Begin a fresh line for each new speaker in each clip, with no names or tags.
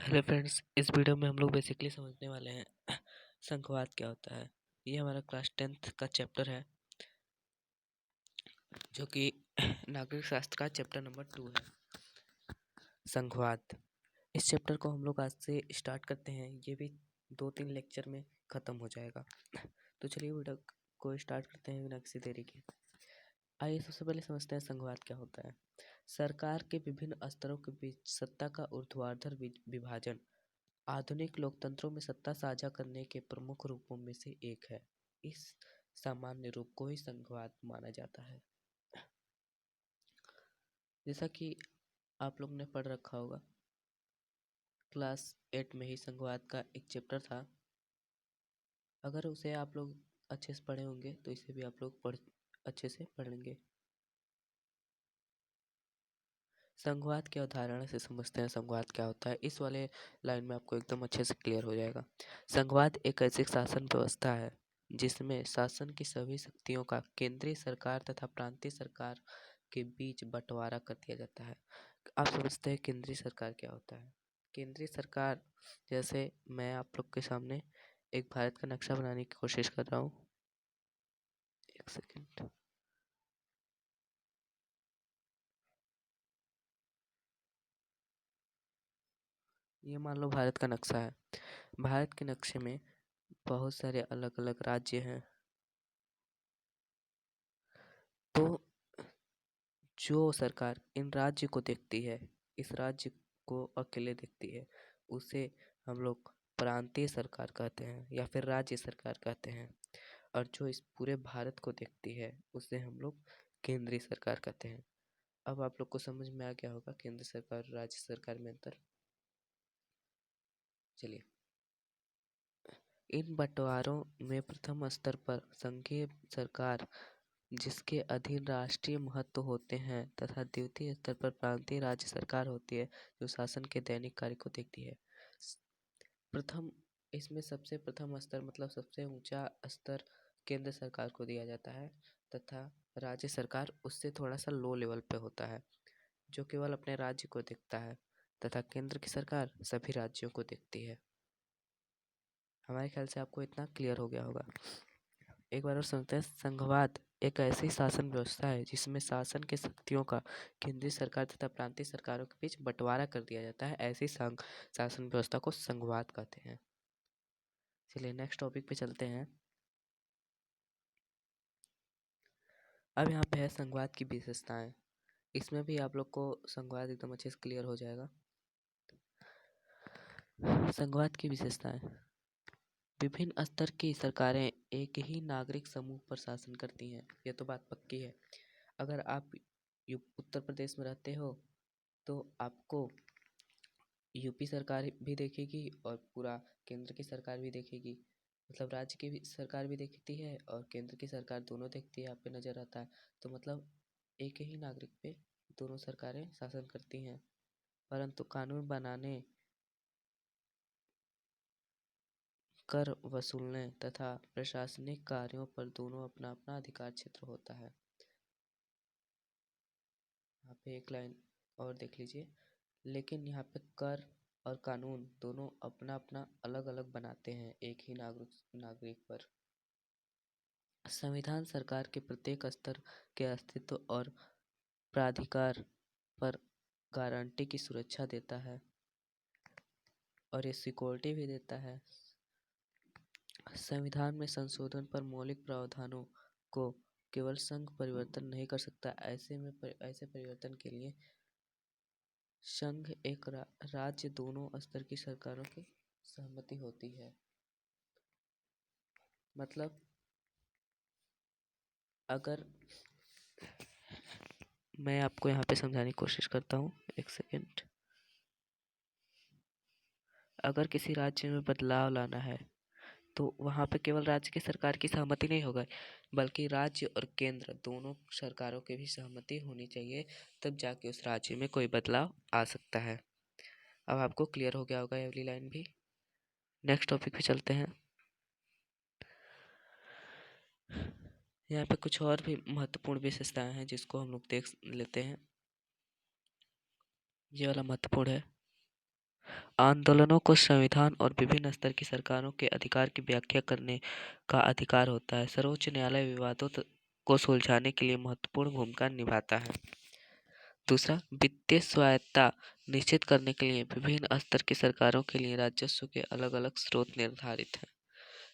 Hello friends, इस video में हम लोग बेसिकली समझने वाले हैं संघवाद क्या होता है। ये हमारा क्लास 10th का चैप्टर है जो कि नागरिक शास्त्र का चैप्टर नंबर 2 है, संघवाद। इस चैप्टर को हम लोग आज से स्टार्ट करते हैं। ये भी 2-3 लेक्चर में ख़त्म हो जाएगा। तो चलिए वीडियो को स्टार्ट करते हैं बिना किसी देरी के। आइए सबसे पहले समझते हैं संघवाद क्या होता है। सरकार के विभिन्न स्तरों के बीच सत्ता का ऊर्ध्वाधर विभाजन आधुनिक लोकतंत्रों में सत्ता साझा करने के प्रमुख रूपों में से एक है। इस सामान्य रूप को ही संघवाद माना जाता है। जैसा कि आप लोग ने पढ़ रखा होगा, क्लास 8 में ही संघवाद का एक चैप्टर था। अगर उसे आप लोग अच्छे से पढ़े होंगे तो इसे भी आप लोग अच्छे से पढ़ेंगे। संघवाद के उदाहरण से समझते हैं संघवाद क्या होता है। इस वाले लाइन में आपको एकदम अच्छे से क्लियर हो जाएगा। संघवाद एक ऐसी शासन व्यवस्था है जिसमें शासन की सभी शक्तियों का केंद्रीय सरकार तथा प्रांतीय सरकार के बीच बंटवारा कर दिया जाता है। आप समझते हैं केंद्रीय सरकार क्या होता है। केंद्रीय सरकार, जैसे मैं आप लोग के सामने एक भारत का नक्शा बनाने की कोशिश कर रहा हूँ। एक सेकेंड। ये मान लो भारत का नक्शा है। भारत के नक्शे में बहुत सारे अलग अलग राज्य हैं। तो जो सरकार इन राज्य को देखती है, इस राज्य को अकेले देखती है, उसे हम लोग प्रांतीय सरकार कहते हैं या फिर राज्य सरकार कहते हैं। और जो इस पूरे भारत को देखती है उसे हम लोग केंद्रीय सरकार कहते हैं। अब आप लोग को समझ में आ गया होगा केंद्र सरकार और राज्य सरकार में अंतर। चलिए, इन बंटवारों में प्रथम स्तर पर संघीय सरकार जिसके अधीन राष्ट्रीय महत्व होते हैं तथा द्वितीय स्तर पर प्रांतीय राज्य सरकार होती है जो शासन के दैनिक कार्य को देखती है। प्रथम इसमें सबसे प्रथम स्तर मतलब सबसे ऊंचा स्तर केंद्र सरकार को दिया जाता है तथा राज्य सरकार उससे थोड़ा सा लो लेवल पे होता है, जो केवल अपने राज्य को देखता है तथा केंद्र की सरकार सभी राज्यों को देखती है। हमारे ख्याल से आपको इतना क्लियर हो गया होगा। एक बार और समझते हैं। संघवाद एक ऐसी शासन व्यवस्था है जिसमें शासन के शक्तियों का केंद्रीय सरकार तथा प्रांतीय सरकारों के बीच बंटवारा कर दिया जाता है। ऐसी शासन व्यवस्था को संघवाद कहते हैं। चलिए नेक्स्ट टॉपिक पे चलते हैं। अब यहाँ पे है संघवाद की विशेषताएं। इसमें भी आप लोग को संघवाद एकदम अच्छे से क्लियर हो जाएगा। संघवाद की विशेषताएं। विभिन्न स्तर की सरकारें एक ही नागरिक समूह पर शासन करती हैं। यह तो बात पक्की है। अगर आप उत्तर प्रदेश में रहते हो तो आपको यूपी सरकार भी देखेगी और पूरा केंद्र की सरकार भी देखेगी। मतलब राज्य की भी सरकार भी देखती है और केंद्र की सरकार, दोनों देखती है। आप पे नज़र आता है तो मतलब एक ही नागरिक पे दोनों सरकारें शासन करती हैं। परंतु कानून बनाने, कर वसूलने तथा प्रशासनिक कार्यों पर दोनों अपना अपना अधिकार क्षेत्र होता है। यहाँ पे एक लाइन और देख लीजिए। लेकिन यहाँ पे कर और कानून दोनों अपना अपना अलग अलग बनाते हैं एक ही नागरिक पर। संविधान सरकार के प्रत्येक स्तर के अस्तित्व और प्राधिकार पर गारंटी की सुरक्षा देता है और ये सिक्योरिटी भी देता है। संविधान में संशोधन पर मौलिक प्रावधानों को केवल संघ परिवर्तन नहीं कर सकता। ऐसे परिवर्तन के लिए संघ एक राज्य दोनों स्तर की सरकारों की सहमति होती है। मतलब अगर मैं आपको यहाँ पे समझाने की कोशिश करता हूँ, एक सेकेंड। अगर किसी राज्य में बदलाव लाना है तो वहाँ पे केवल राज्य की सरकार की सहमति नहीं होगा, बल्कि राज्य और केंद्र दोनों सरकारों की भी सहमति होनी चाहिए, तब जाके उस राज्य में कोई बदलाव आ सकता है। अब आपको क्लियर हो गया होगा ये वाली लाइन भी। नेक्स्ट टॉपिक पे चलते हैं। यहाँ पे कुछ और भी महत्वपूर्ण विशेषताएं हैं जिसको हम लोग देख लेते हैं। ये वाला महत्वपूर्ण है। आंदोलनों को संविधान और विभिन्न स्तर की सरकारों के अधिकार की व्याख्या करने का अधिकार होता है। सर्वोच्च न्यायालय विवादों को सुलझाने के लिए महत्वपूर्ण भूमिका निभाता है। दूसरा, वित्तीय स्वायत्तता निश्चित करने के लिए विभिन्न स्तर की सरकारों के लिए राजस्व के अलग अलग स्रोत निर्धारित हैं।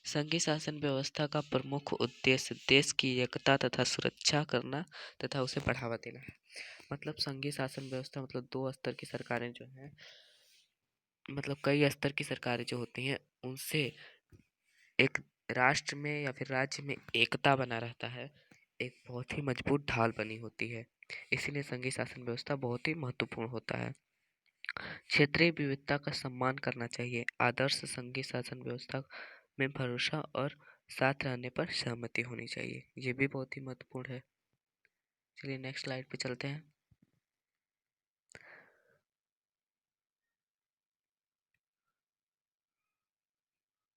संघीय शासन व्यवस्था का प्रमुख उद्देश्य देश की एकता तथा सुरक्षा करना तथा उसे बढ़ावा देना है। मतलब संघीय शासन व्यवस्था मतलब दो स्तर की सरकारें जो हैं, मतलब कई स्तर की सरकारें जो होती हैं उनसे एक राष्ट्र में या फिर राज्य में एकता बना रहता है, एक बहुत ही मजबूत ढाल बनी होती है। इसीलिए संघीय शासन व्यवस्था बहुत ही महत्वपूर्ण होता है। क्षेत्रीय विविधता का सम्मान करना चाहिए। आदर्श संघीय शासन व्यवस्था में भरोसा और साथ रहने पर सहमति होनी चाहिए। ये भी बहुत ही महत्वपूर्ण है। चलिए नेक्स्ट स्लाइड पे चलते हैं।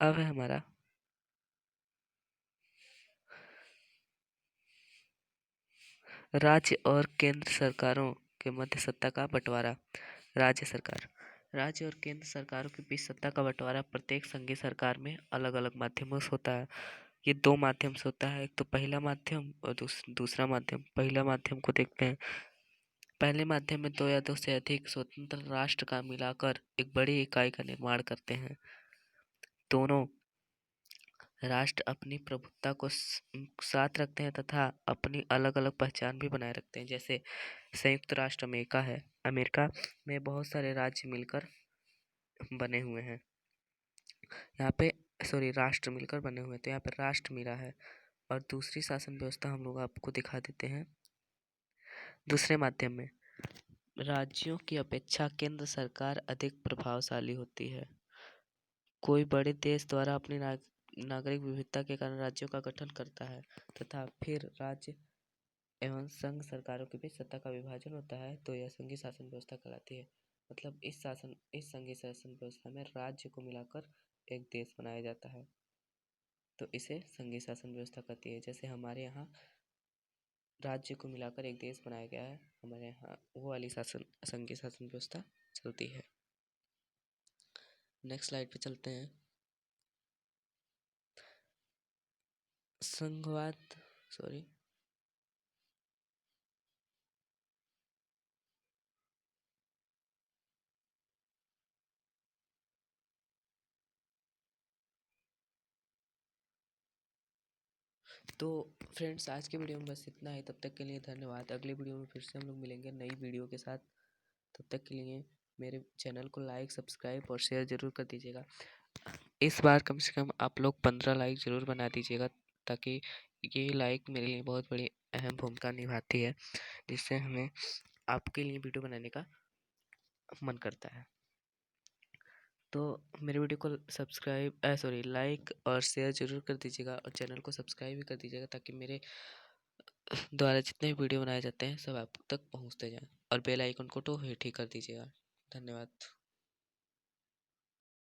अब है हमारा राज्य और केंद्र सरकारों के मध्य सत्ता का बंटवारा। राज्य सरकार, राज्य और केंद्र सरकारों के बीच सत्ता का बंटवारा प्रत्येक संघीय सरकार में अलग अलग माध्यमों से होता है। ये दो माध्यम से होता है, एक तो पहला माध्यम और दूसरा माध्यम। पहला माध्यम को देखते हैं। पहले माध्यम में दो या दो से अधिक स्वतंत्र राष्ट्र का मिलाकर एक बड़ी इकाई का निर्माण करते हैं। दोनों राष्ट्र अपनी प्रभुत्ता को साथ रखते हैं तथा अपनी अलग अलग पहचान भी बनाए रखते हैं। जैसे संयुक्त राष्ट्र अमेरिका है, अमेरिका में बहुत सारे राज्य मिलकर बने हुए हैं। यहाँ पे राष्ट्र मिलकर बने हुए, तो यहाँ पे राष्ट्र मिला है। और दूसरी शासन व्यवस्था हम लोग आपको दिखा देते हैं। दूसरे माध्यम में राज्यों की अपेक्षा केंद्र सरकार अधिक प्रभावशाली होती है। कोई बड़े देश द्वारा अपनी नागरिक विविधता के कारण राज्यों का गठन करता है तथा फिर राज्य एवं संघ सरकारों के बीच सत्ता का विभाजन होता है, तो यह संघीय शासन व्यवस्था कहलाती है। मतलब इस संघीय शासन व्यवस्था में राज्य को मिलाकर एक देश बनाया जाता है, तो इसे संघीय शासन व्यवस्था कहती है। जैसे हमारे यहाँ राज्य को मिलाकर एक देश बनाया गया है, हमारे यहाँ वो वाली संघीय शासन व्यवस्था चलती है। नेक्स्ट स्लाइड पे चलते हैं। संघवाद सॉरी तो फ्रेंड्स, आज के वीडियो में बस इतना है। तब तक के लिए धन्यवाद। अगले वीडियो में फिर से हम लोग मिलेंगे नई वीडियो के साथ। तब तक के लिए मेरे चैनल को लाइक, सब्सक्राइब और शेयर ज़रूर कर दीजिएगा। इस बार कम से कम आप लोग 15 लाइक ज़रूर बना दीजिएगा, ताकि ये लाइक मेरे लिए बहुत बड़ी अहम भूमिका निभाती है, जिससे हमें आपके लिए वीडियो बनाने का मन करता है। तो मेरे वीडियो को लाइक और शेयर ज़रूर कर दीजिएगा और चैनल को सब्सक्राइब भी कर दीजिएगा, ताकि मेरे द्वारा जितने भी वीडियो बनाए जाते हैं सब आप तक पहुंचते जाएं। और बेल आइकन को तो हिट ही कर दीजिएगा। धन्यवाद।